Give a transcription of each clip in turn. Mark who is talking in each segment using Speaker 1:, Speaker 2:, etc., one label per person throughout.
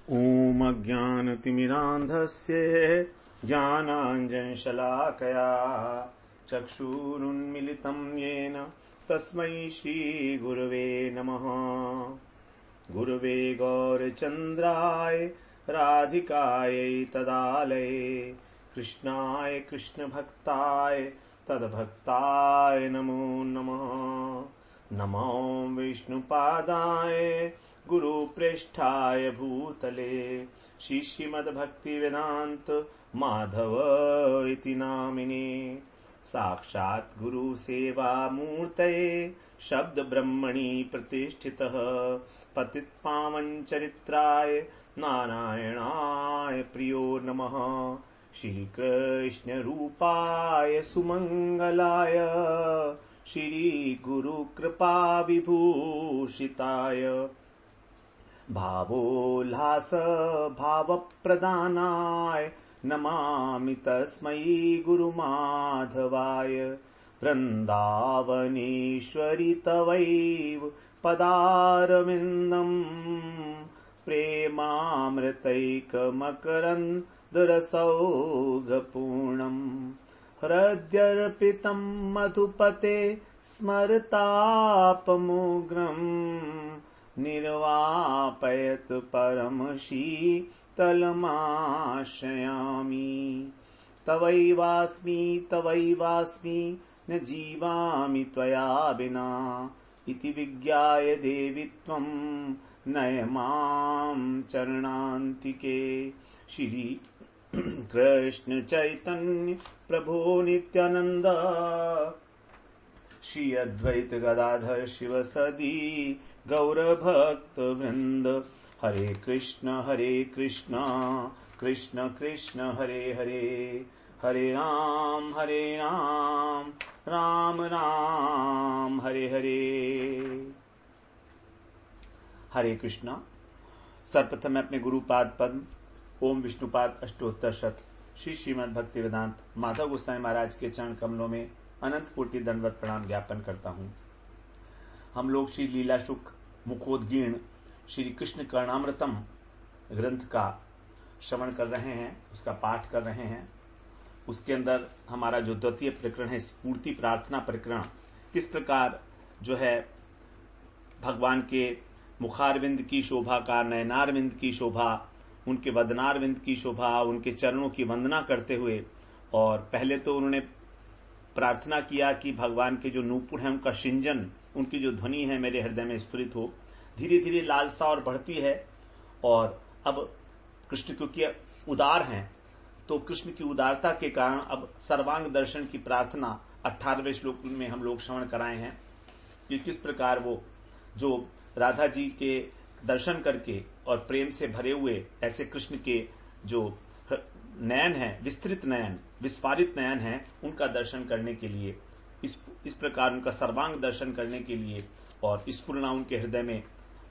Speaker 1: ॐ अज्ञानतिमिरान्धस्य ज्ञानाञ्जनशलाकया चक्षुरुन्मिलितं येन तस्मै श्रीगुरवे नमः। गुरवे गौरचन्द्राय राधिकायै तदालये कृष्णाय कृष्णभक्ताय तद्भक्ताय नमो नमः। नमो विष्णुपादाय गुरुप्रेष्ठाय भूतले श्रीमद्भक्तिवेदान्त माधव इति नामिने साक्षात् गुरुसेवामूर्तये शब्दब्रह्मणि प्रतिष्ठितः पतितपावनचरित्राय नारायणाय प्रियो नमः। श्रीकृष्णरूपाय सुमङ्गलाय श्रीगुरुकृपाविभूषिताय भावोल्लास भावप्रदानाय नमामि तस्मै गुरुमाधवाय। वृन्दावनेश्वरि तवैव पदारविन्दम् प्रेमामृतैकमकरन्दरसौघपूर्णम् हृद्यर्पितं मधुपते स्मरतापमुग्रम् निर्वापयत परम शीतलमाश्रयामि। तवैवास्मि न जीवामि त्वया विना इति विज्ञाय देवि त्वं नय मां चरणान्तिके। श्री कृष्ण चैतन्य प्रभो नित्यानंद श्री अद्वैत गदाधर शिवसदी गौरभक्त वृंद। हरे कृष्ण कृष्ण कृष्ण हरे हरे, हरे राम राम राम हरे हरे। हरे कृष्णा। सर्वप्रथम मैं अपने गुरुपाद पद्म ओम विष्णुपाद अष्टोत्तर शत श्री श्रीमद् भक्ति वेदांत माधव गोसाई महाराज के चरण कमलों में अनंत कोटि दंडवत प्रणाम ज्ञापन करता हूँ। हम लोग श्री लीला शुक मुखोद्गीर्ण श्री कृष्ण कर्णामृतम ग्रंथ का श्रवण कर रहे हैं, उसका पाठ कर रहे हैं। उसके अंदर हमारा जो द्वितीय प्रकरण है स्फूर्ति प्रार्थना प्रकरण, किस प्रकार जो है भगवान के मुखारविंद की शोभा का, नयनारविंद की शोभा, उनके वदनारविंद की शोभा, उनके चरणों की वंदना करते हुए, और पहले तो उन्होंने प्रार्थना किया कि भगवान के जो नूपुर हैं उनका शिंजन, उनकी जो ध्वनि है मेरे हृदय में स्फुरित हो। धीरे धीरे लालसा और बढ़ती है, और अब कृष्ण क्योंकि उदार हैं तो कृष्ण की उदारता के कारण अब सर्वांग दर्शन की प्रार्थना 18वें श्लोक में हम लोग श्रवण कराए हैं कि किस प्रकार वो जो राधा जी के दर्शन करके और प्रेम से भरे हुए ऐसे कृष्ण के जो नयन है, विस्तृत नयन, विस्फारित नयन है, उनका दर्शन करने के लिए, इस प्रकार उनका सर्वांग दर्शन करने के लिए, और स्फुरना उनके हृदय में,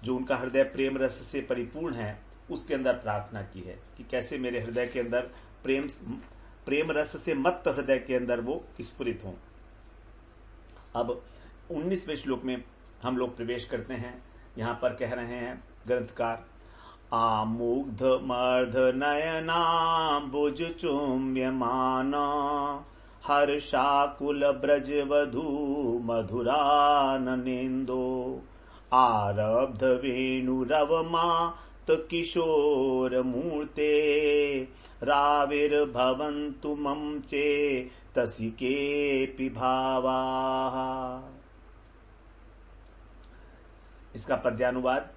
Speaker 1: जो उनका हृदय प्रेम रस से परिपूर्ण है, उसके अंदर प्रार्थना की है कि कैसे मेरे हृदय के अंदर प्रेम रस से मत्त हृदय के अंदर वो स्फुरित हों। अब 19वें श्लोक में हम लोग प्रवेश करते हैं। यहाँ पर कह रहे हैं ग्रंथकार, आमुग्ध मर्ध नयनाम्बुज चुम्यमाना हर्षाकुल ब्रजवधू मधुराननेन्दो आरब्ध वेणुरवमात किशोर मूर्ते राविर्भवन्तु मम चेतसिकेऽपि भावाः। इसका पद्यानुवाद,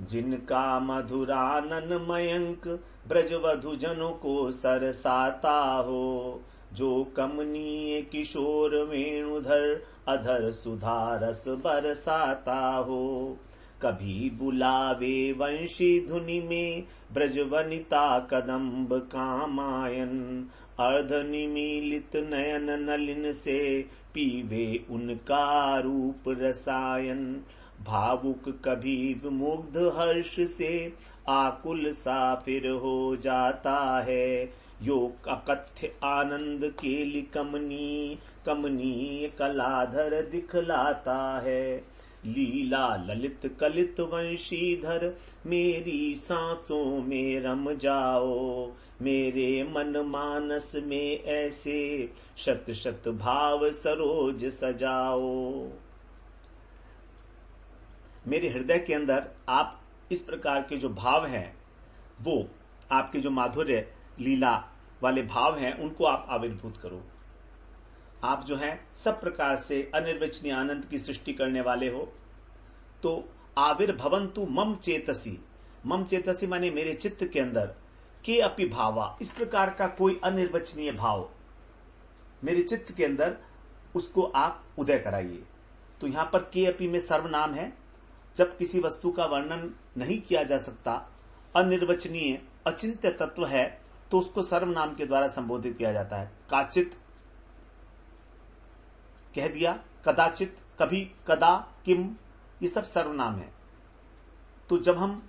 Speaker 1: जिनका मधुरानन मयंक ब्रजवधु जनों को सरसाता हो, जो कमनीय किशोर वेणुधर अधर सुधा रस बरसाता हो। कभी बुलावे वंशी धुनि में ब्रजवनिता कदम्ब कामायन, अर्ध निमीलित नयन नलिन से पीवे उनका रूप रसायन। भावुक कभी मुग्ध हर्ष से आकुल सा फिर हो जाता है, योग अकथ्य आनंद केलि कमनीय कलाधर दिखलाता है। लीला ललित कलित वंशीधर, मेरी सांसों में रम जाओ, मेरे मन मानस में ऐसे शत शत भाव सरोज सजाओ। मेरे हृदय के अंदर आप इस प्रकार के जो भाव हैं, वो आपके जो माधुर्य लीला वाले भाव हैं, उनको आप आविर्भूत करो। आप जो हैं सब प्रकार से अनिर्वचनीय आनंद की सृष्टि करने वाले हो। तो आविर्भवन्तु मम चेतसी, मम चेतसी माने मेरे चित्त के अंदर, के अपि भावा, इस प्रकार का कोई अनिर्वचनीय भाव मेरे चित्त के अंदर, उसको आप उदय कराइए। तो यहां पर के अपि में सर्वनाम है। जब किसी वस्तु का वर्णन नहीं किया जा सकता, अनिर्वचनीय अचिंत्य तत्व है, तो उसको सर्वनाम के द्वारा संबोधित किया जाता है। काचित कह दिया, कदाचित, कभी, कदा, किम, ये सब सर्वनाम है। तो जब हम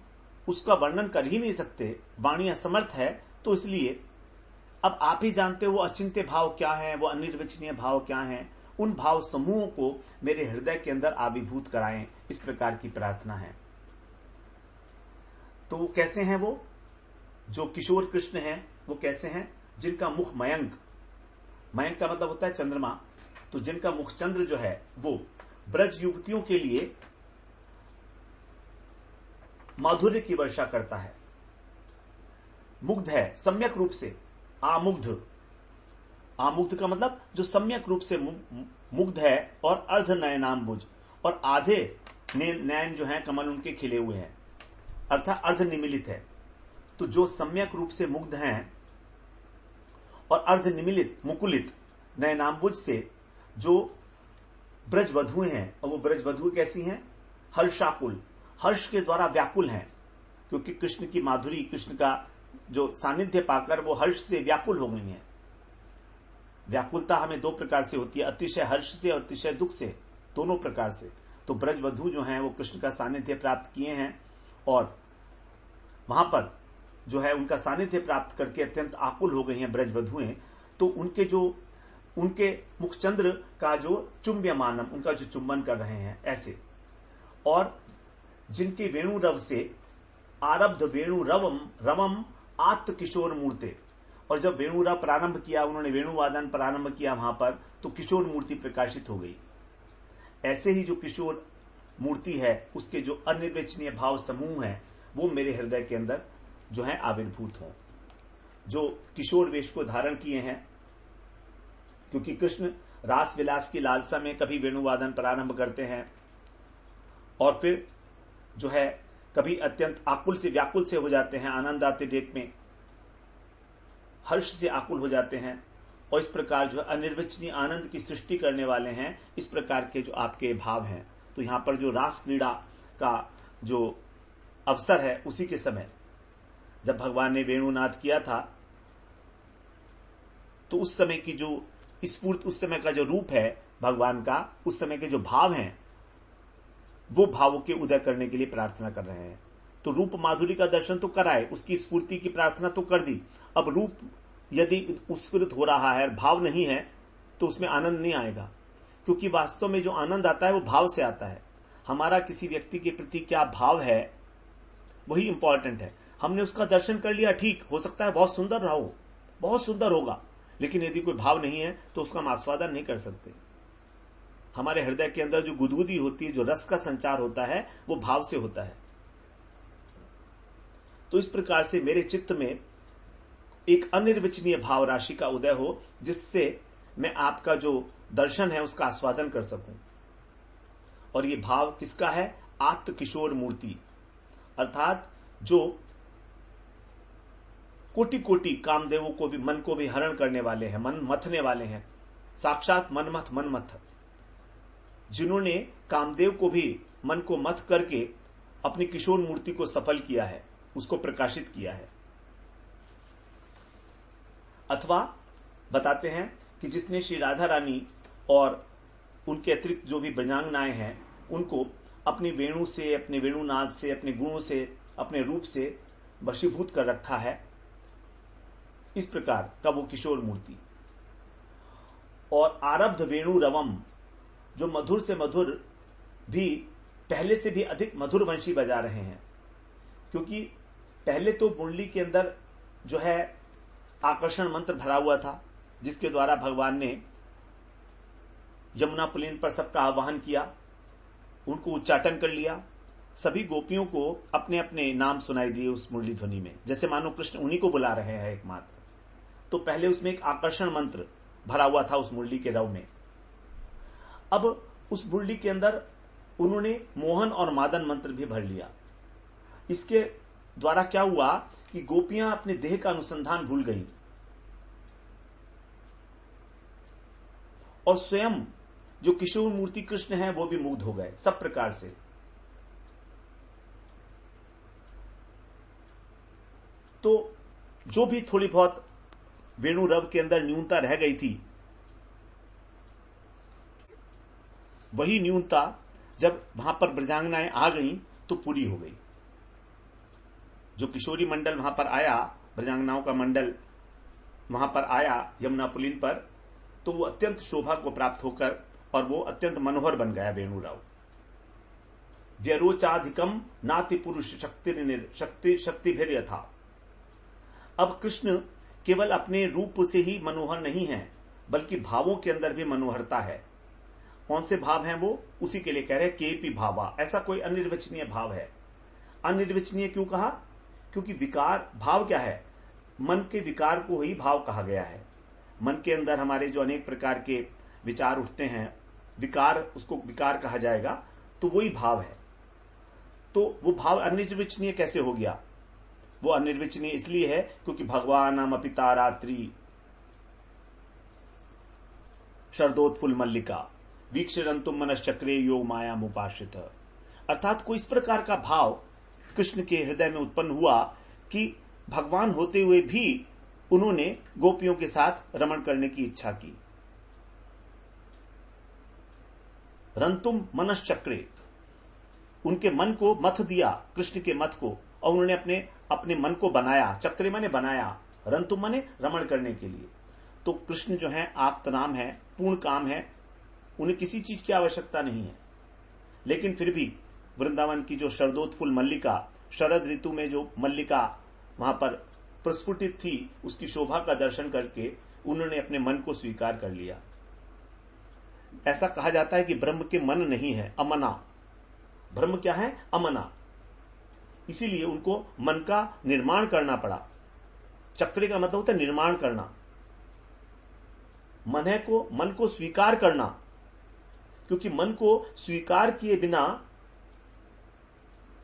Speaker 1: उसका वर्णन कर ही नहीं सकते, वाणी असमर्थ है, तो इसलिए अब आप ही जानते हो वो अचिंत्य भाव क्या है, वो अनिर्वचनीय भाव क्या है। उन भाव समूहों को मेरे हृदय के अंदर आविर्भूत कराएं, इस प्रकार की प्रार्थना है। तो वो कैसे हैं? वो जो किशोर कृष्ण हैं, वो कैसे हैं? जिनका मुख मयंक, मयंक का मतलब होता है चंद्रमा, तो जिनका मुख चंद्र जो है वो ब्रज युवतियों के लिए माधुर्य की वर्षा करता है। मुग्ध है सम्यक रूप से, आमुग्ध, आमुग्ध का मतलब जो सम्यक रूप से मुग्ध है, और अर्ध नयनाम्बुज, और आधे नयन जो है कमल उनके खिले हुए हैं, अर्थात अर्ध निमिलित है। तो जो सम्यक रूप से मुग्ध हैं और अर्ध निमिलित मुकुलित नयनाम्बुज से जो ब्रजवधुएं हैं, और वो ब्रजवधु कैसी हैं? हर्षाकुल, हर्ष के द्वारा व्याकुल हैं, क्योंकि कृष्ण की माधुरी, कृष्ण का जो सानिध्य पाकर वो हर्ष से व्याकुल हो गई हैं। व्याकुलता हमें दो प्रकार से होती है, अतिशय हर्ष से और अतिशय दुख से, दोनों प्रकार से। तो ब्रजवधु जो हैं वो कृष्ण का सानिध्य प्राप्त किए हैं, और वहां पर जो है उनका सानिध्य प्राप्त करके अत्यंत आकुल हो गई हैं ब्रजवधुएं। तो उनके मुखचंद्र का जो चुंब्यमानम, उनका जो चुंबन कर रहे हैं ऐसे, और जिनके वेणु रव से आरब्ध वेणु रवम आत्म किशोर मूर्ते, और जब वेणु रव प्रारंभ किया, उन्होंने वेणुवादन प्रारंभ किया वहां पर, तो किशोर मूर्ति प्रकाशित हो गई। ऐसे ही जो किशोर मूर्ति है, उसके जो अनिर्वचनीय भाव समूह है, वो मेरे हृदय के अंदर जो है आविर्भूत हों, जो किशोर वेश को धारण किए हैं। क्योंकि कृष्ण रास विलास की लालसा में कभी वेणुवादन प्रारंभ करते हैं, और फिर जो है कभी अत्यंत आकुल से व्याकुल से हो जाते हैं, आनंद आते डेट में हर्ष से आकुल हो जाते हैं, और इस प्रकार जो अनिर्वचनीय आनंद की सृष्टि करने वाले हैं। इस प्रकार के जो आपके भाव हैं, तो यहां पर जो रास क्रीड़ा का जो अवसर है, उसी के समय जब भगवान ने वेणुनाद किया था, तो उस समय की जो स्फूर्ति, उस समय का जो रूप है भगवान का, उस समय के जो भाव हैं, वो भावों के उदय करने के लिए प्रार्थना कर रहे हैं। तो रूप माधुरी का दर्शन तो कराए, उसकी स्फूर्ति की प्रार्थना तो कर दी। अब रूप यदि उत्स्फुरित हो रहा है, भाव नहीं है, तो उसमें आनंद नहीं आएगा, क्योंकि वास्तव में जो आनंद आता है वो भाव से आता है। हमारा किसी व्यक्ति के प्रति क्या भाव है, वही इंपॉर्टेंट है। हमने उसका दर्शन कर लिया, ठीक हो सकता है बहुत सुंदर रहा हो, बहुत सुंदर होगा, लेकिन यदि कोई भाव नहीं है तो उसका हम आस्वादन नहीं कर सकते। हमारे हृदय के अंदर जो गुदगुदी होती है, जो रस का संचार होता है, वो भाव से होता है। तो इस प्रकार से मेरे चित्त में एक अनिर्वचनीय भाव राशि का उदय हो, जिससे मैं आपका जो दर्शन है उसका आस्वादन कर सकूं। और ये भाव किसका है? आत्म किशोर मूर्ति, अर्थात जो कोटि कोटि कामदेवों को भी, मन को भी हरण करने वाले हैं, मन मथने वाले हैं, साक्षात मनमथ, जिन्होंने कामदेव को भी मन को मथ करके अपनी किशोर मूर्ति को सफल किया है, उसको प्रकाशित किया है। अथवा बताते हैं कि जिसने श्री राधा रानी और उनके अतिरिक्त जो भी ब्रजांगनाएं हैं, उनको अपनी वेणु से, अपने वेणुनाद से, अपने गुणों से, अपने रूप से वशीभूत कर रखा है, इस प्रकार का वो किशोर मूर्ति। और आरब्ध वेणु रवम, जो मधुर से मधुर भी पहले से भी अधिक मधुर वंशी बजा रहे हैं, क्योंकि पहले तो मुरली के अंदर जो है आकर्षण मंत्र भरा हुआ था, जिसके द्वारा भगवान ने यमुना पुलीन पर सबका आह्वान किया, उनको उच्चाटन कर लिया, सभी गोपियों को अपने अपने नाम सुनाई दिए उस मुरली ध्वनि में, जैसे मानो कृष्ण उन्हीं को बुला रहे हैं एकमात्र। तो पहले उसमें एक आकर्षण मंत्र भरा हुआ था उस मुरली के रव में। अब उस मुरली के अंदर उन्होंने मोहन और मादन मंत्र भी भर लिया। इसके द्वारा क्या हुआ कि गोपियां अपने देह का अनुसंधान भूल गईं और स्वयं जो किशोर मूर्ति कृष्ण है वो भी मुग्ध हो गए सब प्रकार से। तो जो भी थोड़ी बहुत वेणु रव के अंदर न्यूनता रह गई थी, वही न्यूनता जब वहां पर ब्रजांगनाएं आ गईं तो पूरी हो गई। जो किशोरी मंडल वहां पर आया, ब्रजांगनाओं का मंडल वहां पर आया यमुना पुलीन पर, तो वो अत्यंत शोभा को प्राप्त होकर और वो अत्यंत मनोहर बन गया वेणु रव। व्यरोचाधिकम नाति पुरुष शक्ति भी यथा। अब कृष्ण केवल अपने रूप से ही मनोहर नहीं है, बल्कि भावों के अंदर भी मनोहरता है। कौन से भाव हैं वो? उसी के लिए कह रहे हैं केपी भावा, ऐसा कोई अनिर्वचनीय भाव है। अनिर्वचनीय क्यों कहा? क्योंकि विकार, भाव क्या है? मन के विकार को ही भाव कहा गया है। मन के अंदर हमारे जो अनेक प्रकार के विचार उठते हैं, विकार, उसको विकार कहा जाएगा, तो वही भाव है। तो वो भाव अनिर्वचनीय कैसे हो गया? वो अनिर्वचनीय इसलिए है क्योंकि भगवानम अपिता रात्रि शरदोत्फुल्ल मल्लिका वीक्षरंतुम मनश्चक्रे योग माया मुपाश्रित। अर्थात कोई इस प्रकार का भाव कृष्ण के हृदय में उत्पन्न हुआ कि भगवान होते हुए भी उन्होंने गोपियों के साथ रमण करने की इच्छा की। रंतुम मनश्चक्रे, उनके मन को मथ दिया, कृष्ण के मथ को, और उन्होंने अपने मन को बनाया। चक्रे माने बनाया, रंतुम माने रमण करने के लिए। तो कृष्ण जो है आप्त नाम है, पूर्ण काम है, उन्हें किसी चीज की आवश्यकता नहीं है। लेकिन फिर भी वृंदावन की जो शरदोत्फुल्ल मल्लिका, शरद ऋतु में जो मल्लिका वहां पर प्रस्फुटित थी, उसकी शोभा का दर्शन करके उन्होंने अपने मन को स्वीकार कर लिया। ऐसा कहा जाता है कि ब्रह्म के मन नहीं है, अमना। ब्रह्म क्या है? अमना। इसीलिए उनको मन का निर्माण करना पड़ा। चक्रे का मतलब होता है निर्माण करना, मन को स्वीकार करना, क्योंकि मन को स्वीकार किए बिना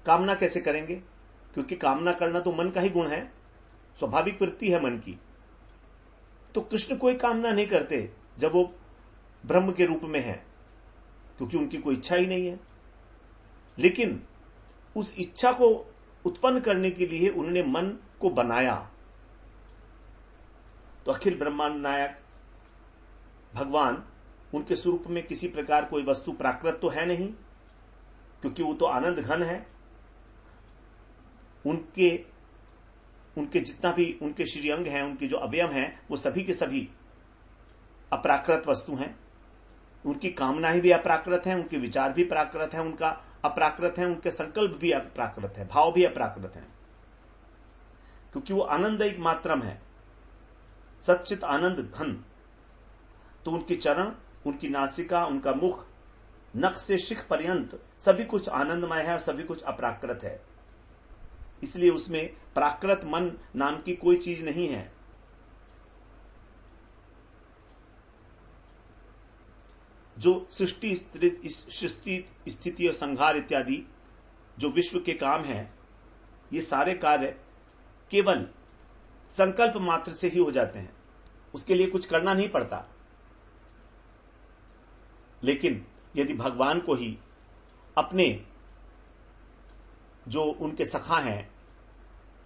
Speaker 1: कामना कैसे करेंगे? क्योंकि कामना करना तो मन का ही गुण है, स्वाभाविक वृत्ति है मन की। तो कृष्ण कोई कामना नहीं करते जब वो ब्रह्म के रूप में है, क्योंकि उनकी कोई इच्छा ही नहीं है। लेकिन उस इच्छा को उत्पन्न करने के लिए उन्होंने मन को बनाया। तो अखिल ब्रह्मांड नायक भगवान, उनके स्वरूप में किसी प्रकार कोई वस्तु प्राकृत तो है नहीं, क्योंकि वो तो आनंद घन है। उनके जितना भी उनके श्रीअंग हैं, उनके जो अवयव हैं, वो सभी के सभी अप्राकृत वस्तु हैं। उनकी कामनाएं भी अप्राकृत हैं, उनके विचार भी प्राकृत हैं, उनका अप्राकृत है, उनके संकल्प भी अप्राकृत है, भाव भी अप्राकृत है, क्योंकि वो आनंद एक मात्रम है, सच्चित आनंद घन। तो उनके चरण, उनकी नासिका, उनका मुख, नख से शिख पर्यंत सभी कुछ आनंदमय है और सभी कुछ अप्राकृत है। इसलिए उसमें प्राकृत मन नाम की कोई चीज नहीं है। जो सृष्टि स्थिति और संहार इत्यादि जो विश्व के काम है, ये सारे कार्य केवल संकल्प मात्र से ही हो जाते हैं, उसके लिए कुछ करना नहीं पड़ता। लेकिन यदि भगवान को ही अपने जो उनके सखा हैं,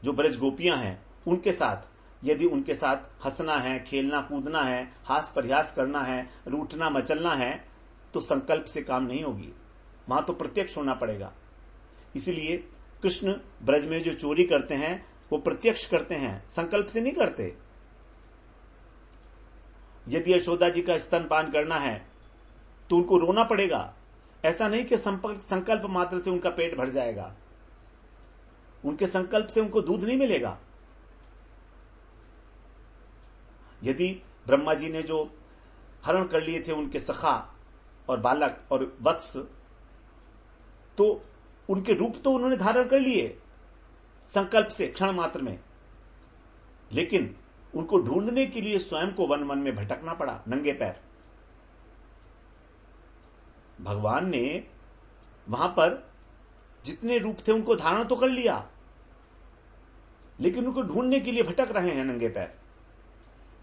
Speaker 1: जो ब्रज गोपियां हैं, उनके साथ यदि उनके साथ हंसना है, खेलना कूदना है, हास प्रयास करना है, रूठना मचलना है, तो संकल्प से काम नहीं होगी, वहां तो प्रत्यक्ष होना पड़ेगा। इसीलिए कृष्ण ब्रज में जो चोरी करते हैं वो प्रत्यक्ष करते हैं, संकल्प से नहीं करते। यदि यशोदा जी का स्तनपान करना है तो उनको रोना पड़ेगा, ऐसा नहीं कि संकल्प मात्र से उनका पेट भर जाएगा, उनके संकल्प से उनको दूध नहीं मिलेगा। यदि ब्रह्मा जी ने जो हरण कर लिए थे उनके सखा और बालक और वत्स, तो उनके रूप तो उन्होंने धारण कर लिए संकल्प से क्षण मात्र में, लेकिन उनको ढूंढने के लिए स्वयं को वन वन में भटकना पड़ा नंगे पैर। भगवान ने वहां पर जितने रूप थे उनको धारण तो कर लिया, लेकिन उनको ढूंढने के लिए भटक रहे हैं नंगे पैर।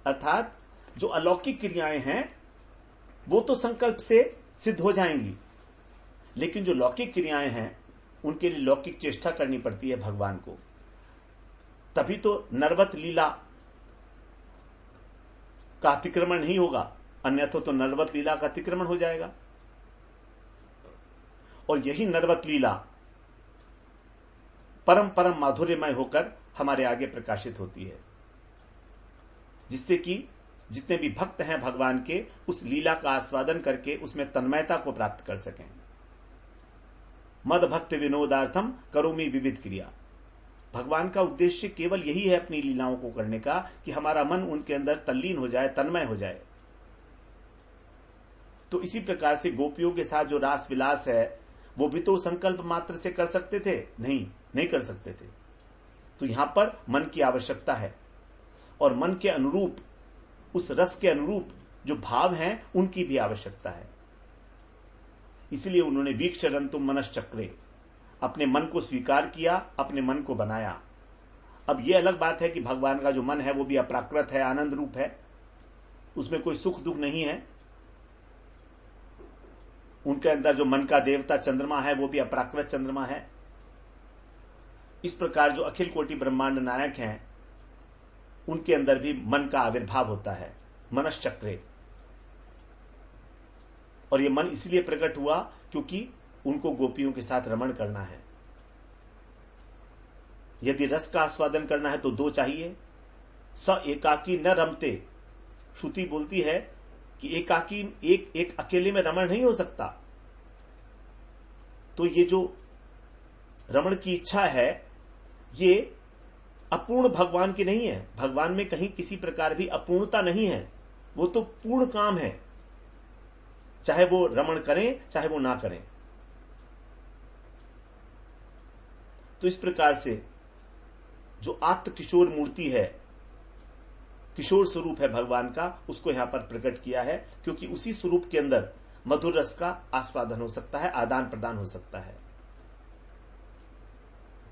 Speaker 1: अर्थात जो अलौकिक क्रियाएं हैं वो तो संकल्प से सिद्ध हो जाएंगी, लेकिन जो लौकिक क्रियाएं हैं उनके लिए लौकिक चेष्टा करनी पड़ती है भगवान को। तभी तो नरवत लीला का अतिक्रमण नहीं होगा, अन्यथा तो नरवत लीला का अतिक्रमण हो जाएगा। और यही नरवत लीला परम परम माधुर्यमय होकर हमारे आगे प्रकाशित होती है, जिससे कि जितने भी भक्त हैं भगवान के उस लीला का आस्वादन करके उसमें तन्मयता को प्राप्त कर सकें। मद भक्त विनोदार्थम करोमि विविध क्रिया। भगवान का उद्देश्य केवल यही है अपनी लीलाओं को करने का कि हमारा मन उनके अंदर तल्लीन हो जाए, तन्मय हो जाए। तो इसी प्रकार से गोपियों के साथ जो रास विलास है वो भी तो संकल्प मात्र से कर सकते थे, नहीं कर सकते थे। तो यहां पर मन की आवश्यकता है, और मन के अनुरूप, उस रस के अनुरूप जो भाव हैं उनकी भी आवश्यकता है। इसलिए उन्होंने वीक्षरन्तुम मनश्चक्रे, अपने मन को स्वीकार किया, अपने मन को बनाया। अब यह अलग बात है कि भगवान का जो मन है वो भी अपराकृत है, आनंद रूप है, उसमें कोई सुख दुख नहीं है। उनके अंदर जो मन का देवता चंद्रमा है वो भी अपराकृत चंद्रमा है। इस प्रकार जो अखिल कोटि ब्रह्मांड नायक हैं उनके अंदर भी मन का आविर्भाव होता है, मनश्चक्रे। और ये मन इसलिए प्रकट हुआ क्योंकि उनको गोपियों के साथ रमण करना है। यदि रस का आस्वादन करना है तो दो चाहिए। स एकाकी न रमते, श्रुति बोलती है कि एकाकी एक अकेले में रमण नहीं हो सकता। तो ये जो रमण की इच्छा है ये अपूर्ण भगवान की नहीं है। भगवान में कहीं किसी प्रकार भी अपूर्णता नहीं है, वो तो पूर्ण काम है, चाहे वो रमण करें चाहे वो ना करें। तो इस प्रकार से जो आत्म किशोर मूर्ति है, किशोर स्वरूप है भगवान का, उसको यहां पर प्रकट किया है, क्योंकि उसी स्वरूप के अंदर मधुर रस का आस्वादन हो सकता है, आदान प्रदान हो सकता है।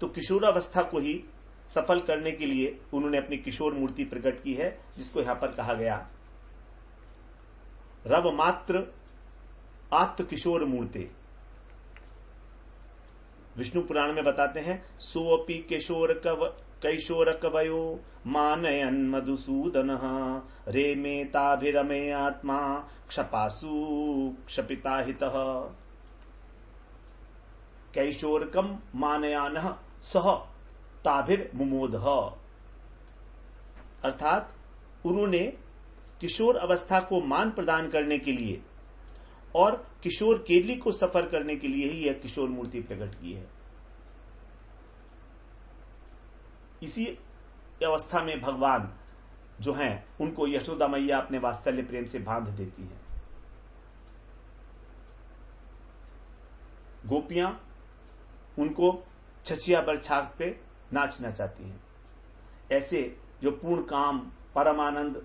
Speaker 1: तो किशोरावस्था को ही सफल करने के लिए उन्होंने अपनी किशोर मूर्ति प्रकट की है, जिसको यहां पर कहा गया रव मात्र आत्म किशोर मूर्ति। विष्णु पुराण में बताते हैं, सोपी कैशोर कवयो मानयन मधुसूदन रे मे ताभिरमे आत्मा क्षपासु क्षपिता हितः। कैशोरकम मानयान सह ताभिर मुमोदः। अर्थात उन्होंने किशोर अवस्था को मान प्रदान करने के लिए और किशोर केली को सफर करने के लिए ही यह किशोर मूर्ति प्रकट की है। इसी अवस्था में भगवान जो हैं उनको यशोदा मैया अपने वात्सल्य प्रेम से बांध देती हैं। गोपियां उनको छछिया पर छाक पे नाचना चाहती हैं। ऐसे जो पूर्ण काम, परमानंद,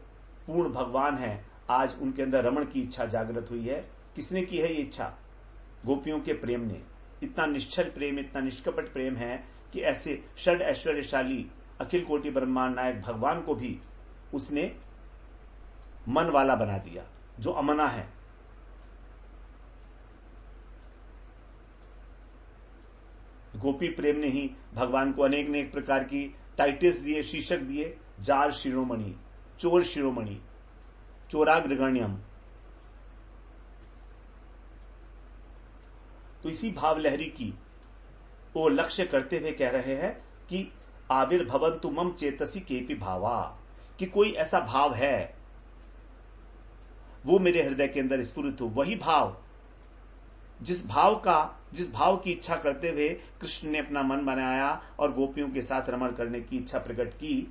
Speaker 1: पूर्ण भगवान है, आज उनके अंदर रमण की इच्छा जागृत हुई है। किसने की है ये इच्छा? गोपियों के प्रेम ने। इतना निश्चल प्रेम, इतना निष्कपट प्रेम है कि ऐसे षड ऐश्वर्यशाली अखिल कोटि ब्रह्मांड नायक भगवान को भी उसने मन वाला बना दिया, जो अमना है। गोपी प्रेम ने ही भगवान को अनेक अनेक प्रकार की टाइटल्स दिए, शीर्षक दिए। जार शिरोमणि, चोर शिरोमणि, चोराग्रगण्यम। तो इसी भाव लहरी की वो लक्ष्य करते हुए कह रहे हैं कि आविर्भवन्तु मम चेतसी केपि भावा, कि कोई ऐसा भाव है वो मेरे हृदय के अंदर स्फुरित हो। वही भाव जिस भाव की इच्छा करते हुए कृष्ण ने अपना मन बनाया और गोपियों के साथ रमण करने की इच्छा प्रकट की,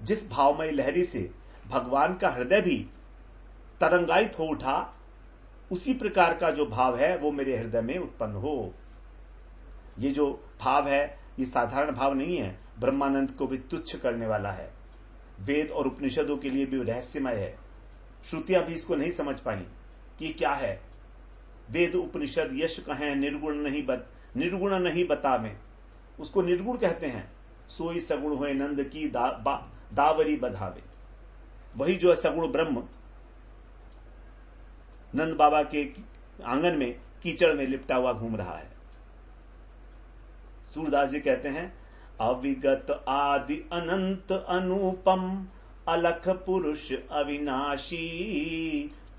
Speaker 1: जिस भावमय लहरी से भगवान का हृदय भी तरंगायित हो उठा, उसी प्रकार का जो भाव है वो मेरे हृदय में उत्पन्न हो। ये जो भाव है ये साधारण भाव नहीं है, ब्रह्मानंद को भी तुच्छ करने वाला है। वेद और उपनिषदों के लिए भी रहस्यमय है। श्रुतियां भी इसको नहीं समझ पाई कि क्या है। वेद उपनिषद यश कहें निर्गुण नहीं बतावे, उसको निर्गुण कहते हैं। सोई सगुण हुए नंद की दावरी बधावे। वही जो है सगुण ब्रह्म नंद बाबा के आंगन में कीचड़ में लिपटा हुआ घूम रहा है। सूरदास जी कहते हैं, अविगत आदि अनंत अनुपम अलख पुरुष अविनाशी,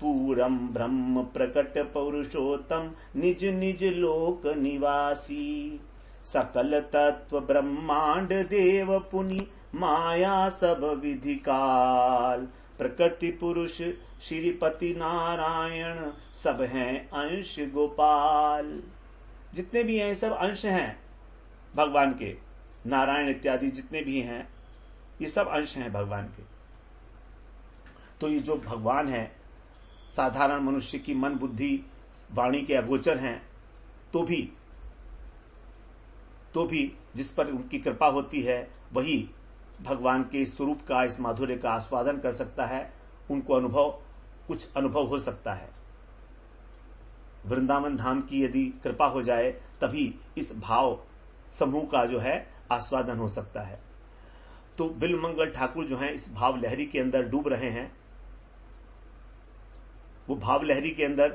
Speaker 1: पूरम ब्रह्म प्रकट पौरुषोत्तम निज निज लोक निवासी। सकल तत्व ब्रह्मांड देव पुनि माया सब विधि काल, प्रकृति पुरुष श्रीपति नारायण सब हैं अंश गोपाल। जितने भी हैं सब अंश हैं भगवान के, नारायण इत्यादि जितने भी हैं ये सब अंश हैं भगवान के। तो ये जो भगवान है साधारण मनुष्य की मन बुद्धि वाणी के अगोचर हैं, तो भी जिस पर उनकी कृपा होती है वही भगवान के स्वरूप का, इस माधुर्य का आस्वादन कर सकता है। उनको कुछ अनुभव हो सकता है। वृंदावन धाम की यदि कृपा हो जाए तभी इस भाव समूह का जो है आस्वादन हो सकता है। तो बिल्वमंगल ठाकुर जो हैं इस भाव लहरी के अंदर डूब रहे हैं। वो भाव लहरी के अंदर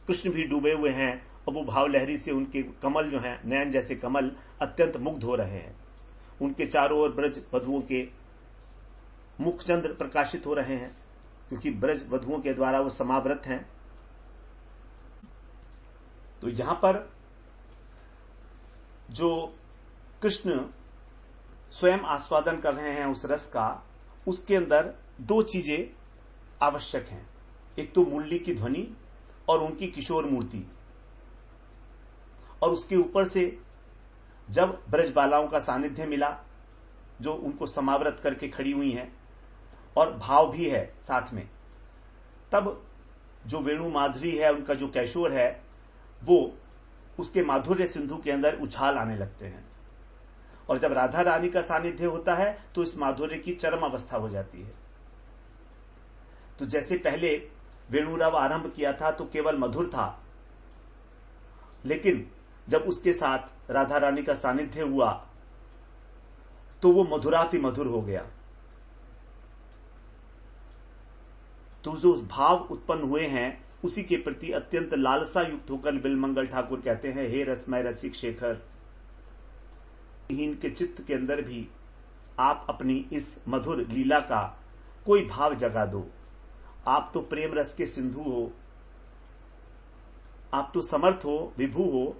Speaker 1: कृष्ण भी डूबे हुए हैं और वो भाव लहरी से उनके कमल जो हैं, नयन जैसे कमल अत्यंत मुग्ध हो रहे हैं। उनके चारों ओर ब्रज वधुओं के मुखचंद्र प्रकाशित हो रहे हैं, क्योंकि ब्रज वधुओं के द्वारा वो समावृत हैं। तो यहां पर जो कृष्ण स्वयं आस्वादन कर रहे हैं उस रस का, उसके अंदर दो चीजें आवश्यक हैं। एक तो मुरली की ध्वनि और उनकी किशोर मूर्ति, और उसके ऊपर से जब ब्रजबालाओं का सानिध्य मिला जो उनको समावृत करके खड़ी हुई हैं और भाव भी है साथ में, तब जो वेणु माधुरी है, उनका जो कैशोर है, वो उसके माधुर्य सिंधु के अंदर उछाल आने लगते हैं। और जब राधा रानी का सानिध्य होता है तो इस माधुर्य की चरम अवस्था हो जाती है। तो जैसे पहले वेणुराव आरंभ किया था तो केवल मधुर था, लेकिन जब उसके साथ राधा रानी का सानिध्य हुआ तो वो मधुराति मधुर हो गया। तो जो भाव उत्पन्न हुए हैं उसी के प्रति अत्यंत लालसा युक्त होकर बिल्वमंगल ठाकुर कहते हैं, हे रसमय रसिक शेखर, इनके चित्त के अंदर भी आप अपनी इस मधुर लीला का कोई भाव जगा दो। आप तो प्रेम रस के सिंधु हो, आप तो समर्थ हो, विभु हो।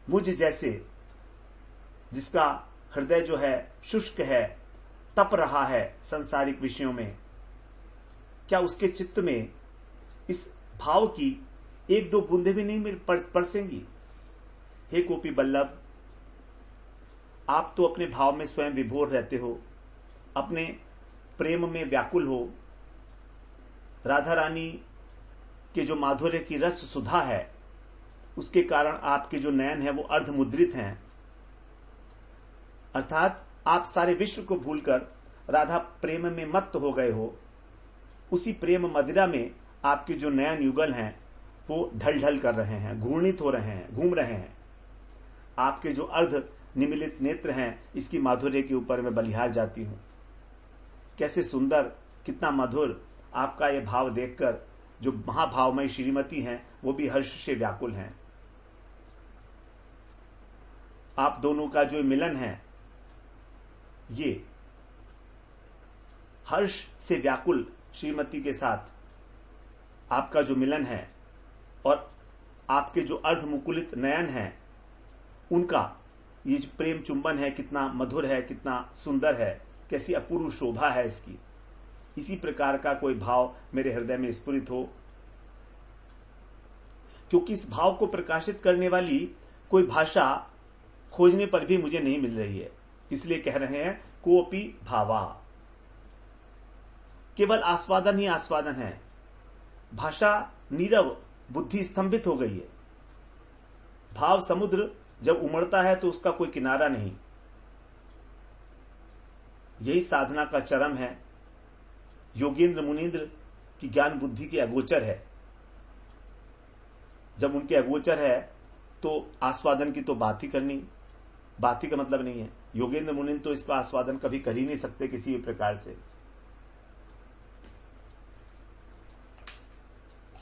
Speaker 1: मुझ जैसे जिसका हृदय जो है शुष्क है, तप रहा है सांसारिक विषयों में, क्या उसके चित्त में इस भाव की एक दो बूंदे भी नहीं परसेंगी? हे गोपी बल्लभ, आप तो अपने भाव में स्वयं विभोर रहते हो, अपने प्रेम में व्याकुल हो। राधा रानी के जो माधुर्य की रस सुधा है, उसके कारण आपके जो नयन है वो अर्धमुद्रित हैं, अर्थात आप सारे विश्व को भूलकर राधा प्रेम में मत्त हो गए हो। उसी प्रेम मदिरा में आपके जो नयन युगल हैं वो ढल ढल कर रहे हैं, घूर्णित हो रहे हैं, घूम रहे हैं। आपके जो अर्ध निमिलित नेत्र हैं, इसकी माधुर्य के ऊपर मैं बलिहार जाती हूं। कैसे सुंदर, कितना मधुर आपका ये भाव देखकर जो महाभावमय श्रीमती हैं वो भी हर्ष से व्याकुल हैं। आप दोनों का जो मिलन है, ये हर्ष से व्याकुल श्रीमती के साथ आपका जो मिलन है और आपके जो अर्धमुकुलित नयन हैं, उनका ये जो प्रेम चुंबन है, कितना मधुर है, कितना सुंदर है, कैसी अपूर्व शोभा है इसकी। इसी प्रकार का कोई भाव मेरे हृदय में स्फुरित हो क्योंकि इस भाव को प्रकाशित करने वाली कोई भाषा खोजने पर भी मुझे नहीं मिल रही है। इसलिए कह रहे हैं कोपी भावा, केवल आस्वादन ही आस्वादन है। भाषा नीरव, बुद्धि स्तंभित हो गई है। भाव समुद्र जब उमड़ता है तो उसका कोई किनारा नहीं। यही साधना का चरम है। योगेंद्र मुनींद्र की ज्ञान बुद्धि के अगोचर है। जब उनके अगोचर है तो आस्वादन की तो बात ही का मतलब नहीं है। योगेंद्र मुनींद्र तो इसका आस्वादन कभी कर ही नहीं सकते किसी भी प्रकार से।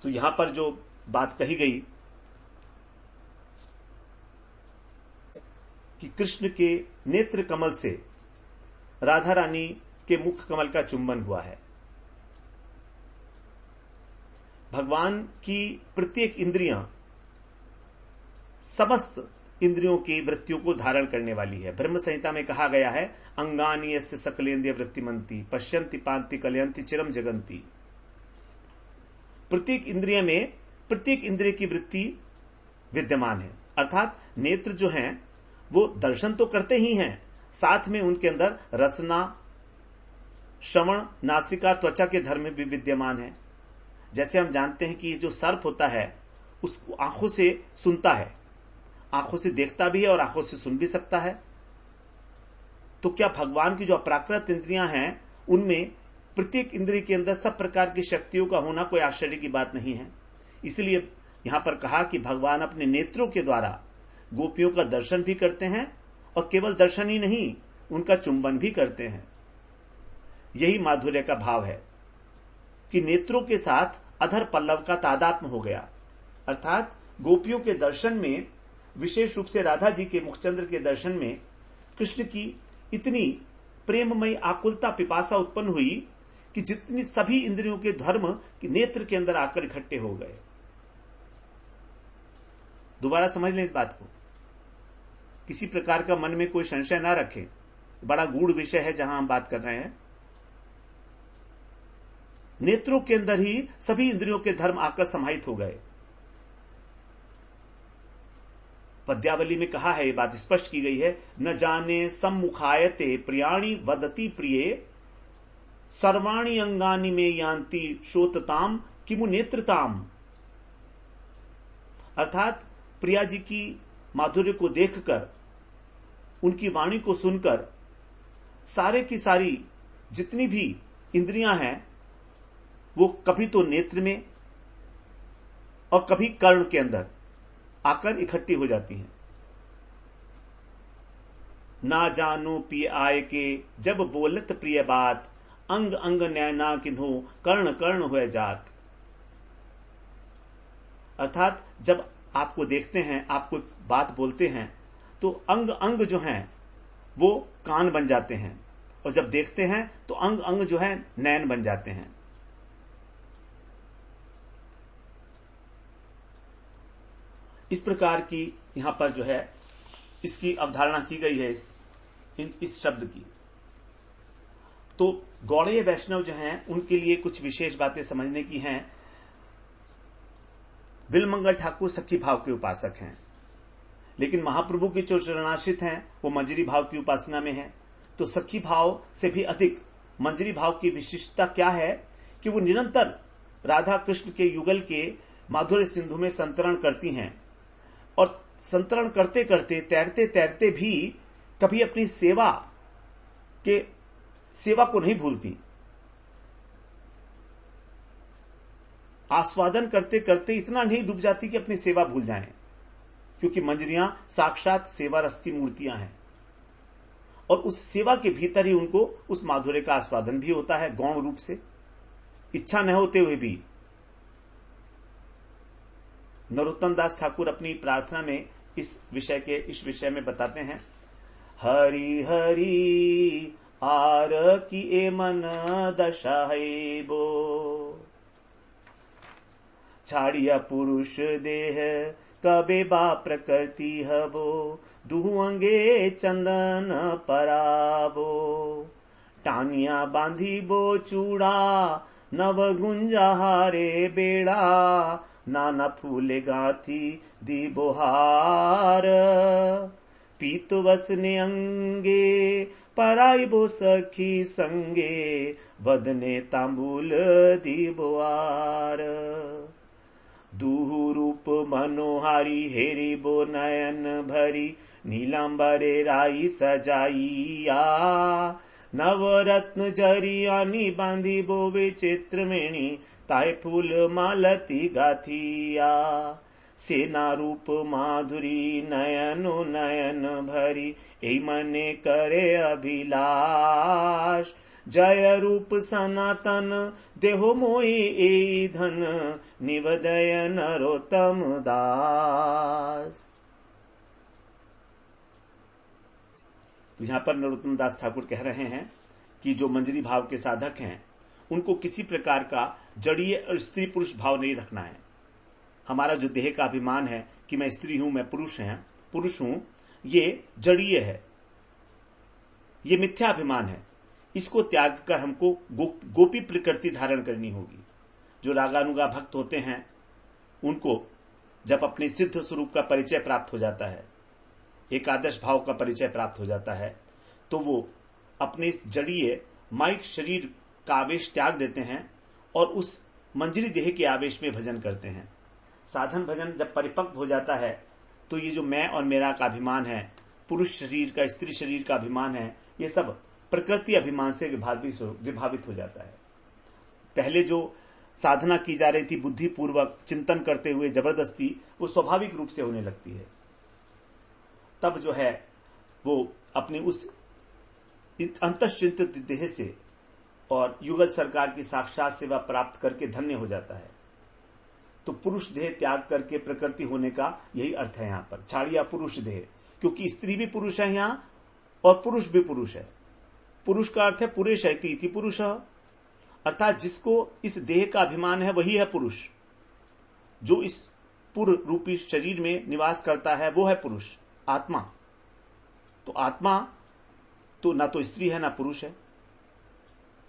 Speaker 1: तो यहां पर जो बात कही गई कि कृष्ण के नेत्र कमल से राधा रानी के मुख कमल का चुंबन हुआ है। भगवान की प्रत्येक इंद्रियां समस्त इंद्रियों की वृत्तियों को धारण करने वाली है। ब्रह्म संहिता में कहा गया है, अंगानी यस्य सकलेन्द्रिय वृत्तिमंती पश्यन्ति पांति कलयन्ति चिरम जगंती। प्रत्येक इंद्रिय में प्रत्येक इंद्रिय की वृत्ति विद्यमान है। अर्थात नेत्र जो हैं वो दर्शन तो करते ही हैं, साथ में उनके अंदर रसना, श्रवण, नासिका, त्वचा के धर्म भी विद्यमान है। जैसे हम जानते हैं कि जो सर्प होता है उसको आंखों से सुनता है, आंखों से देखता भी है और आंखों से सुन भी सकता है। तो क्या भगवान की जो अपराकृत इंद्रियां हैं उनमें प्रत्येक इंद्रिय के अंदर सब प्रकार की शक्तियों का होना कोई आश्चर्य की बात नहीं है। इसलिए यहां पर कहा कि भगवान अपने नेत्रों के द्वारा गोपियों का दर्शन भी करते हैं और केवल दर्शन ही नहीं, उनका चुंबन भी करते हैं। यही माधुर्य का भाव है कि नेत्रों के साथ अधर पल्लव का तादात्म्य हो गया। अर्थात गोपियों के दर्शन में, विशेष रूप से राधा जी के मुखचंद्र के दर्शन में कृष्ण की इतनी प्रेममयी आकुलता, पिपासा उत्पन्न हुई कि जितनी सभी इंद्रियों के धर्म के नेत्र के अंदर आकर इकट्ठे हो गए। दोबारा समझ लें इस बात को, किसी प्रकार का मन में कोई संशय ना रखें। बड़ा गूढ़ विषय है जहां हम बात कर रहे हैं। नेत्रों के अंदर ही सभी इंद्रियों के धर्म आकर समाहित हो गए। पद्यावली में कहा है, ये बात स्पष्ट की गई है, न जाने सम्मुखायते प्रियाणी वदति प्रिये सर्वाणी अंगानी में यान्ति शोतताम किमु नेत्रताम। अर्थात प्रिया जी की माधुर्य को देखकर, उनकी वाणी को सुनकर सारे की सारी जितनी भी इंद्रियां हैं वो कभी तो नेत्र में और कभी कर्ण के अंदर आकर इकट्ठी हो जाती हैं। ना जानो पिय आय के जब बोलत प्रिय बात, अंग अंग न्याय ना किन्हो कर्ण कर्ण हुए जात। अर्थात जब आपको देखते हैं, आपको बात बोलते हैं, तो अंग अंग जो हैं वो कान बन जाते हैं, और जब देखते हैं तो अंग अंग जो है नयन बन जाते हैं। इस प्रकार की यहां पर जो है इसकी अवधारणा की गई है इस शब्द की। तो गौड़ीय वैष्णव जो हैं उनके लिए कुछ विशेष बातें समझने की हैं। बिलमंगल ठाकुर सखी भाव के उपासक हैं, लेकिन महाप्रभु के जो चरणाश्रित हैं वो मंजरी भाव की उपासना में हैं। तो सखी भाव से भी अधिक मंजरी भाव की विशिष्टता क्या है कि वो निरंतर राधा कृष्ण के युगल के माधुर्य सिंधु में संतरण करती हैं, और संतरण करते करते, तैरते तैरते भी कभी अपनी सेवा को नहीं भूलती। आस्वादन करते करते इतना नहीं डूब जाती कि अपनी सेवा भूल जाएं, क्योंकि मंजरियां साक्षात सेवा रस की मूर्तियां हैं, और उस सेवा के भीतर ही उनको उस माधुर्य का आस्वादन भी होता है गौण रूप से, इच्छा न होते हुए भी। नरोत्तम दास ठाकुर अपनी प्रार्थना में इस विषय में बताते हैं, हरि हरि आर की ए मन दशा है बो, छाड़िया पुरुष देह कबे बा प्रकृति हबो, दुहु अंगे चंदन पराबो, टानिया बांधी बो चूड़ा नव गुंजा हारे बेड़ा, नाना फूले गाथी दी बोहार। पीत वसने अंगे पराई बो सखी संगे, वदने तांबूल दी बोआर। दूहु रूप मनोहारी हेरी बो नयन भरी, नीलांबरे राई सजाइया। नवरत्न जरियानी बांधी बो विचित्र मेणी, ताय फूल मालती गाथिया। सेना रूप माधुरी नयनो नयन भरी, ए मने करे अभिलाष। जय रूप सनातन देहो मोहि ए धन, निवदय नरोत्तम दास। तो यहां पर नरोत्तम दास ठाकुर कह रहे हैं कि जो मंजरी भाव के साधक हैं उनको किसी प्रकार का जड़ीय और स्त्री पुरुष भाव नहीं रखना है। हमारा जो देह का अभिमान है कि मैं स्त्री हूं, मैं पुरुष हूं, ये जड़ीय है, ये मिथ्या अभिमान है। इसको त्याग कर हमको गोपी प्रकृति धारण करनी होगी। जो रागानुगा भक्त होते हैं उनको जब अपने सिद्ध स्वरूप का परिचय प्राप्त हो जाता है, एकादश भाव का परिचय प्राप्त हो जाता है, तो वो अपने इस जड़ीय माइक शरीर का आवेश त्याग देते हैं और उस मंजरी देह के आवेश में भजन करते हैं। साधन भजन जब परिपक्व हो जाता है तो ये जो मैं और मेरा का अभिमान है, पुरुष शरीर का स्त्री शरीर का अभिमान है, ये सब प्रकृति अभिमान से विभावित हो जाता है। पहले जो साधना की जा रही थी बुद्धिपूर्वक चिंतन करते हुए जबरदस्ती, वो स्वाभाविक रूप से होने लगती है। तब जो है वो अपने उस अंतश्चिंतित देह से और युगल सरकार की साक्षात सेवा प्राप्त करके धन्य हो जाता है। तो पुरुष देह त्याग करके प्रकृति होने का यही अर्थ है यहां पर, छाड़िया पुरुष देह, क्योंकि स्त्री भी पुरुष है यहां और पुरुष भी पुरुष है। पुरुष का अर्थ है पुरुष है, इति पुरुष, अर्थात जिसको इस देह का अभिमान है वही है पुरुष। जो इस पुर रूपी शरीर में निवास करता है वो है पुरुष, आत्मा। तो आत्मा तो ना तो स्त्री है ना पुरुष है,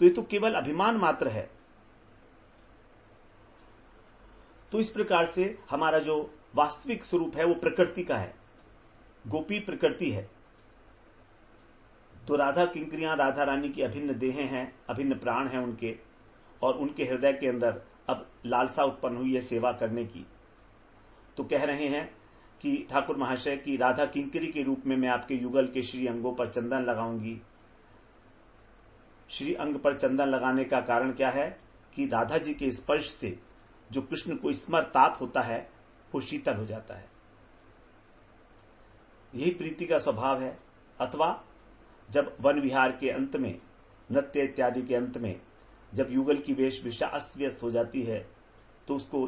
Speaker 1: तो ये तो केवल अभिमान मात्र है। तो इस प्रकार से हमारा जो वास्तविक स्वरूप है वो प्रकृति का है, गोपी प्रकृति है। तो राधा किंकरियां राधा रानी की अभिन्न देहें हैं, अभिन्न प्राण हैं उनके, और उनके हृदय के अंदर अब लालसा उत्पन्न हुई है सेवा करने की। तो कह रहे हैं कि ठाकुर महाशय की राधा किंकरी के रूप में मैं आपके युगल के श्री अंगों पर चंदन लगाऊंगी। श्री अंग पर चंदन लगाने का कारण क्या है कि राधा जी के स्पर्श से जो कृष्ण को स्मर ताप होता है वो शीतल हो जाता है। यही प्रीति का स्वभाव है। अथवा जब वन विहार के अंत में, नृत्य इत्यादि के अंत में, जब युगल की वेशभूषा अस्त व्यस्त हो जाती है तो उसको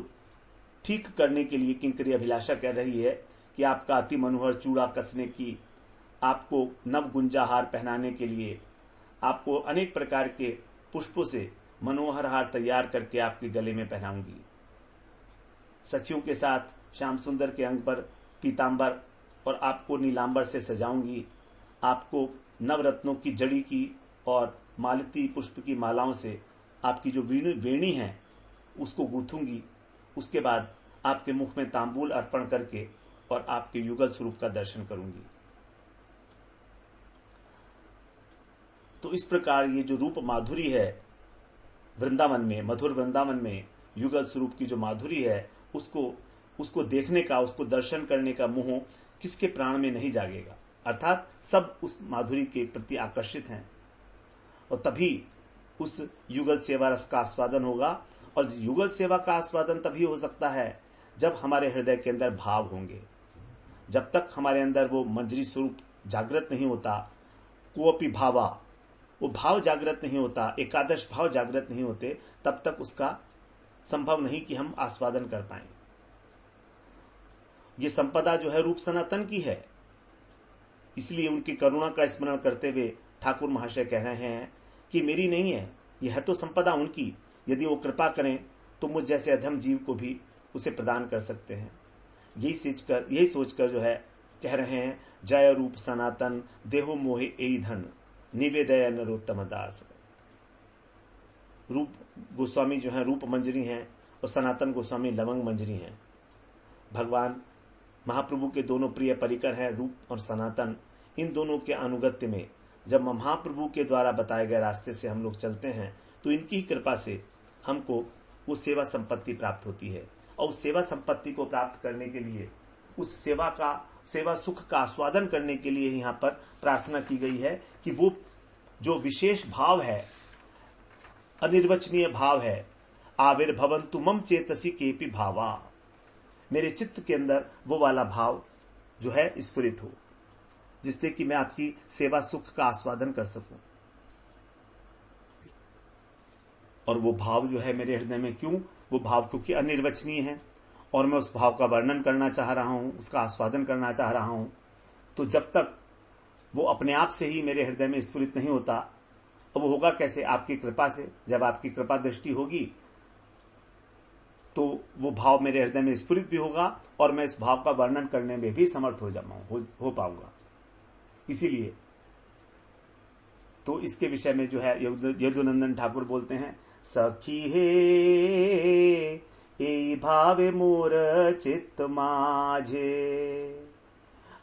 Speaker 1: ठीक करने के लिए किंकरी अभिलाषा कह रही है कि आपका अति मनोहर चूड़ा कसने की, आपको नव गुंजाहार पहनाने के लिए, आपको अनेक प्रकार के पुष्पों से मनोहर हार तैयार करके आपके गले में पहनाऊंगी। सखियों के साथ श्याम सुंदर के अंग पर पीतांबर और आपको नीलांबर से सजाऊंगी। आपको नवरत्नों की जड़ी की और मालती पुष्प की मालाओं से आपकी जो वेणी है उसको गूंथूंगी। उसके बाद आपके मुख में तांबूल अर्पण करके और आपके युगल स्वरूप का दर्शन करूंगी। तो इस प्रकार ये जो रूप माधुरी है वृंदावन में, मधुर वृंदावन में युगल स्वरूप की जो माधुरी है, उसको देखने का, उसको दर्शन करने का मोह किसके प्राण में नहीं जागेगा। अर्थात सब उस माधुरी के प्रति आकर्षित हैं और तभी उस युगल सेवा रस का आस्वादन होगा। और युगल सेवा का आस्वादन तभी हो सकता है जब हमारे हृदय के अंदर भाव होंगे। जब तक हमारे अंदर वो मंजरी स्वरूप जागृत नहीं होता, कोपी भावा, वो भाव जागृत नहीं होता, एकादश भाव जागृत नहीं होते, तब तक उसका संभव नहीं कि हम आस्वादन कर पाएं। ये संपदा जो है रूप सनातन की है, इसलिए उनकी करुणा का स्मरण करते हुए ठाकुर महाशय कह रहे हैं कि मेरी नहीं है, यह है तो संपदा उनकी। यदि वो कृपा करें तो मुझ जैसे अधम जीव को भी उसे प्रदान कर सकते हैं। यही सोचकर जो है कह रहे हैं, जय रूप सनातन देहो मोहे एई धन, निवेदय नरोत्तम दास। रूप गोस्वामी जो है रूप मंजरी हैं और सनातन गोस्वामी लवंग मंजरी हैं। भगवान महाप्रभु के दोनों प्रिय परिकर हैं, रूप और सनातन। इन दोनों के अनुगत्य में जब महाप्रभु के द्वारा बताए गए रास्ते से हम लोग चलते हैं तो इनकी कृपा से हमको वो सेवा संपत्ति प्राप्त होती है। और उस सेवा संपत्ति को प्राप्त करने के लिए, उस सेवा सुख का आस्वादन करने के लिए यहाँ पर प्रार्थना की गई है कि वो जो विशेष भाव है, अनिर्वचनीय भाव है, आविर्भवन्तु मम चेतसी केपि भावा, मेरे चित्त के अंदर वो वाला भाव जो है स्फुरित हो, जिससे कि मैं आपकी सेवा सुख का आस्वादन कर सकूं। और वो भाव जो है मेरे हृदय में, क्यों वो भाव? क्योंकि अनिर्वचनीय है और मैं उस भाव का वर्णन करना चाह रहा हूं, उसका आस्वादन करना चाह रहा हूं। तो जब तक वो अपने आप से ही मेरे हृदय में स्फुरित नहीं होता, अब वो होगा कैसे? आपकी कृपा से। जब आपकी कृपा दृष्टि होगी तो वो भाव मेरे हृदय में स्फुरित भी होगा और मैं इस भाव का वर्णन करने में भी समर्थ हो पाऊंगा। इसीलिए तो इसके विषय में जो है यदुनंदन ठाकुर बोलते हैं, सखी हे ए भावे मोर चित्त माझे,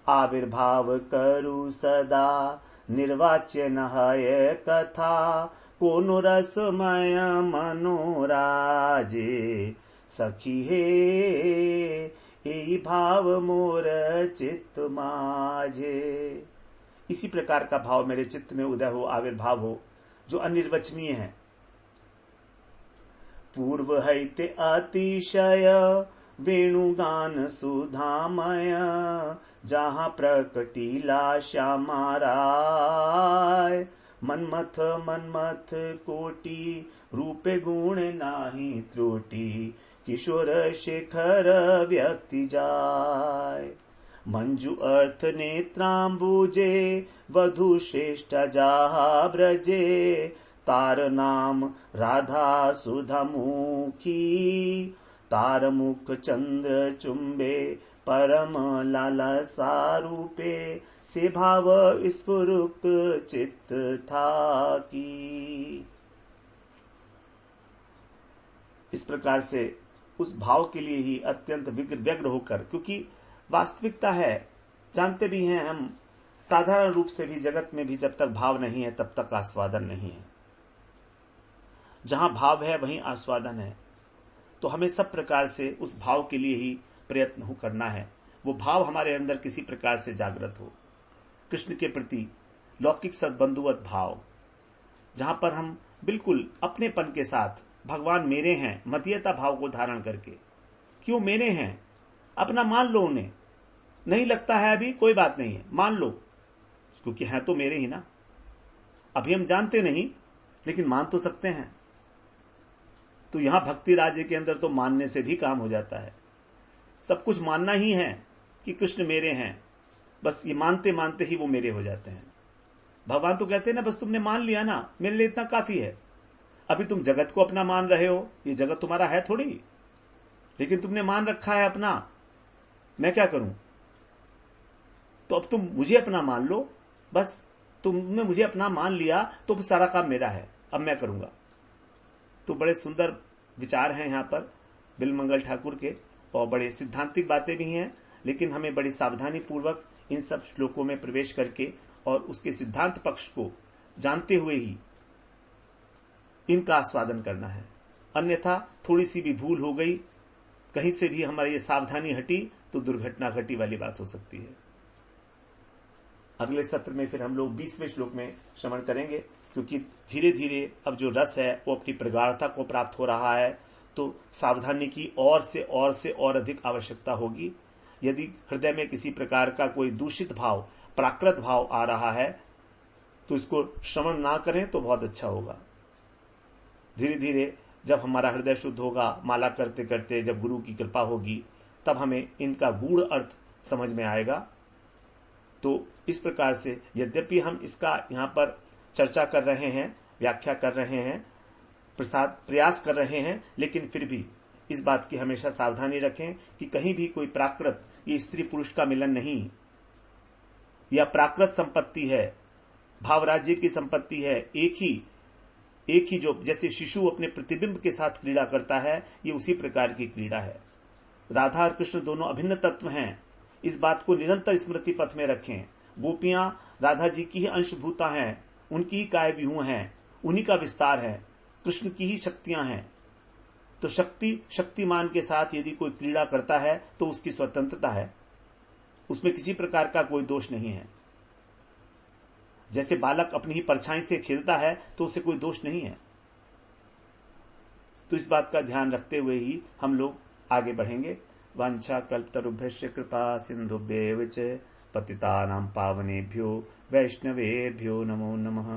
Speaker 1: आविर्भाव करु सदा निर्वाच्य नहय कथा, कोनो रसमय मनोराजे, सखी हे ए भाव मोर चित्त माझे। इसी प्रकार का भाव मेरे चित्त में उदय हो, आविर्भाव हो, जो अनिर्वचनीय है। पूर्व हैते अतिशय वेणुगान सुधामय, जहां प्रकटीला श्यामा राय, मनमथ कोटि रूपे गुण नाही त्रुटि, किशोर शेखर व्यक्ति जाय, मंजु अर्थ नेत्रांबुजे वधु श्रेष्ठ जाहा ब्रजे, तार नाम राधा सुधामुखी, तार मुख चंद्र चुंबे परम लालसा रूपे, से भाव स्फुरुक चित्त था की। इस प्रकार से उस भाव के लिए ही अत्यंत व्यग्र होकर, क्योंकि वास्तविकता है, जानते भी हैं हम, साधारण रूप से भी जगत में भी जब तक भाव नहीं है तब तक आस्वादन नहीं है। जहां भाव है वहीं आस्वादन है। तो हमें सब प्रकार से उस भाव के लिए ही प्रयत्न करना है। वो भाव हमारे अंदर किसी प्रकार से जागृत हो, कृष्ण के प्रति लौकिक सद्बंधुवत भाव, जहां पर हम बिल्कुल अपनेपन के साथ भगवान मेरे हैं मतीयता भाव को धारण करके, क्यों मेरे हैं, अपना मान लो, उन्हें नहीं लगता है अभी कोई बात नहीं है, मान लो, क्योंकि हैं तो मेरे ही ना। अभी हम जानते नहीं लेकिन मान तो सकते हैं। तो यहां भक्ति राज्य के अंदर तो मानने से भी काम हो जाता है। सब कुछ मानना ही है कि कृष्ण मेरे हैं, बस ये मानते मानते ही वो मेरे हो जाते हैं। भगवान तो कहते हैं ना, बस तुमने मान लिया ना, मेरे लिए इतना काफी है। अभी तुम जगत को अपना मान रहे हो, ये जगत तुम्हारा है थोड़ी, लेकिन तुमने मान रखा है अपना, मैं क्या करूं? तो अब तुम मुझे अपना मान लो, बस तुमने मुझे अपना मान लिया तो सारा काम मेरा है, अब मैं करूंगा। तो बड़े सुंदर विचार हैं यहाँ पर बिलमंगल ठाकुर के, और बड़े सिद्धांतिक बातें भी हैं, लेकिन हमें बड़ी सावधानी पूर्वक इन सब श्लोकों में प्रवेश करके और उसके सिद्धांत पक्ष को जानते हुए ही इनका आस्वादन करना है। अन्यथा थोड़ी सी भी भूल हो गई, कहीं से भी हमारी ये सावधानी हटी तो दुर्घटना घटी वाली बात हो सकती है। अगले सत्र में फिर हम लोग 20वें श्लोक में श्रवण करेंगे, क्योंकि धीरे धीरे अब जो रस है वो अपनी प्रगाढ़ता को प्राप्त हो रहा है, तो सावधानी की और से और अधिक आवश्यकता होगी। यदि हृदय में किसी प्रकार का कोई दूषित भाव, प्राकृत भाव आ रहा है तो इसको श्रवण ना करें तो बहुत अच्छा होगा। धीरे धीरे जब हमारा हृदय शुद्ध होगा, माला करते करते जब गुरु की कृपा होगी, तब हमें इनका गूढ़ अर्थ समझ में आएगा। तो इस प्रकार से यद्यपि हम इसका यहाँ पर चर्चा कर रहे हैं, व्याख्या कर रहे हैं, प्रयास कर रहे हैं, लेकिन फिर भी इस बात की हमेशा सावधानी रखें कि कहीं भी कोई प्राकृत, ये स्त्री पुरुष का मिलन नहीं, या प्राकृत संपत्ति है, भाव राज्य की संपत्ति है, एक ही एक ही जो जैसे शिशु अपने प्रतिबिंब के साथ क्रीड़ा करता है, ये उसी प्रकार की क्रीड़ा है। राधा और कृष्ण दोनों अभिन्न तत्व हैं, इस बात को निरंतर स्मृति पथ में रखें। गोपियां राधा जी की ही अंशभूता हैं, उनकी ही काय व्यूह हैं, उन्हीं का विस्तार है, कृष्ण की ही शक्तियां हैं। तो शक्तिमान के साथ यदि कोई क्रीड़ा करता है तो उसकी स्वतंत्रता है, उसमें किसी प्रकार का कोई दोष नहीं है। जैसे बालक अपनी ही परछाई से खेलता है तो उसे कोई दोष नहीं है। तो इस बात का ध्यान रखते हुए ही हम लोग आगे बढ़ेंगे। वांछा कल्पतरुभ्यश्च कृपा सिंधुभ्येव च पतितानां पावनेभ्यो वैष्णवेभ्यो नमो नमः।